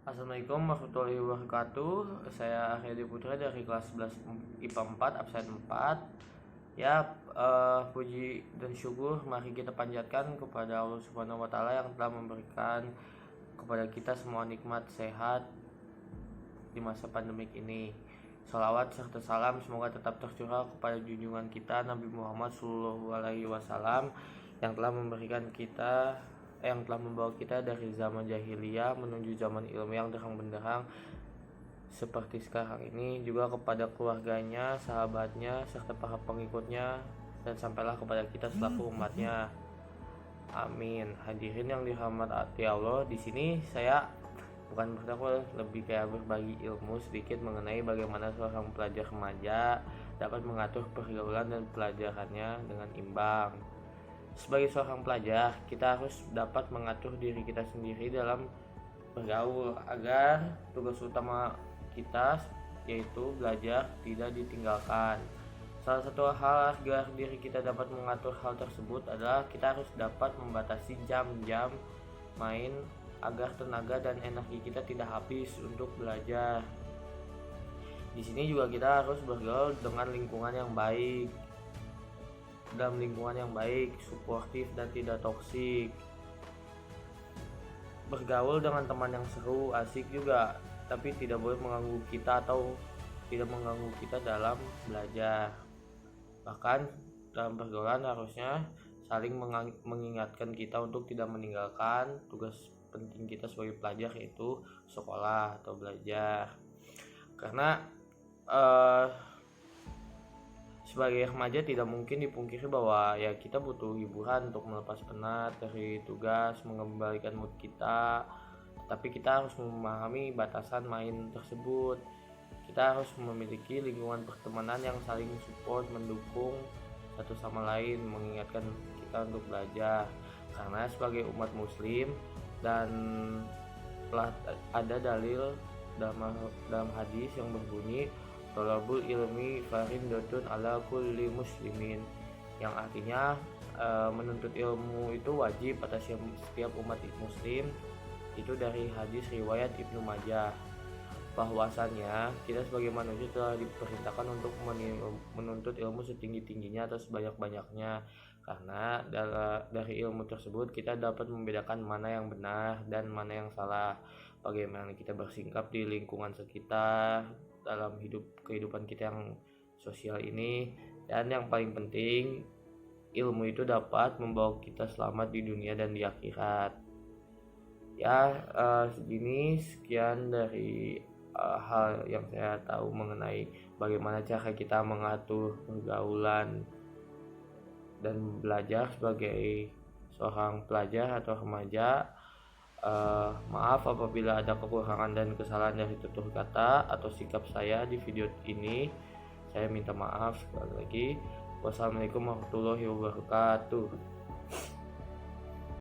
Assalamualaikum warahmatullahi wabarakatuh. Saya Akhedi Putra dari kelas 11 IPA 4 absen 4. Puji dan syukur mari kita panjatkan kepada Allah Subhanahu wa taala yang telah memberikan kepada kita semua nikmat sehat di masa pandemik ini. Salawat serta salam semoga tetap tercurah kepada junjungan kita Nabi Muhammad SAW yang telah membawa kita dari zaman jahiliyah menuju zaman ilmu yang terang benderang seperti sekarang ini, juga kepada keluarganya, sahabatnya, serta para pengikutnya, dan sampailah kepada kita selaku umatnya. Amin. Hadirin yang dirahmati Allah, di sini saya bukan berdakwah, lebih kayak berbagi ilmu sedikit mengenai bagaimana seorang pelajar remaja dapat mengatur pergaulan dan pelajarannya dengan imbang. Sebagai seorang pelajar, kita harus dapat mengatur diri kita sendiri dalam bergaul agar tugas utama kita yaitu belajar tidak ditinggalkan. Salah satu hal agar diri kita dapat mengatur hal tersebut adalah kita harus dapat membatasi jam-jam main agar tenaga dan energi kita tidak habis untuk belajar. Di sini juga kita harus bergaul dengan lingkungan yang baik, dalam lingkungan yang baik, suportif dan tidak toksik. Bergaul dengan teman yang seru, asik juga, tapi tidak boleh mengganggu kita atau tidak mengganggu kita dalam belajar. Bahkan dalam pergaulan harusnya saling mengingatkan kita untuk tidak meninggalkan tugas penting kita sebagai pelajar, yaitu sekolah atau belajar. Karena sebagai remaja tidak mungkin dipungkiri bahwa ya kita butuh hiburan untuk melepas penat dari tugas, mengembalikan mood kita. Tapi kita harus memahami batasan main tersebut. Kita harus memiliki lingkungan pertemanan yang saling support, mendukung satu sama lain, mengingatkan kita untuk belajar. Karena sebagai umat muslim dan telah ada dalil dalam hadis yang berbunyi Thalabul ilmi faridotun ala kulli muslimin, yang artinya menuntut ilmu itu wajib atas setiap umat muslim. Itu dari hadis riwayat Ibnu Majah, bahwasannya kita sebagai manusia telah diperintahkan untuk menuntut ilmu setinggi-tingginya atau sebanyak-banyaknya, karena dari ilmu tersebut kita dapat membedakan mana yang benar dan mana yang salah, bagaimana kita bersikap di lingkungan sekitar dalam kehidupan kita yang sosial ini, dan yang paling penting ilmu itu dapat membawa kita selamat di dunia dan di akhirat. Sekian dari hal yang saya tahu mengenai bagaimana cara kita mengatur pergaulan dan belajar sebagai seorang pelajar atau remaja. Maaf apabila ada kekurangan dan kesalahan dari tutur kata atau sikap saya di video ini. Saya minta maaf sekali lagi. Wassalamualaikum warahmatullahi wabarakatuh.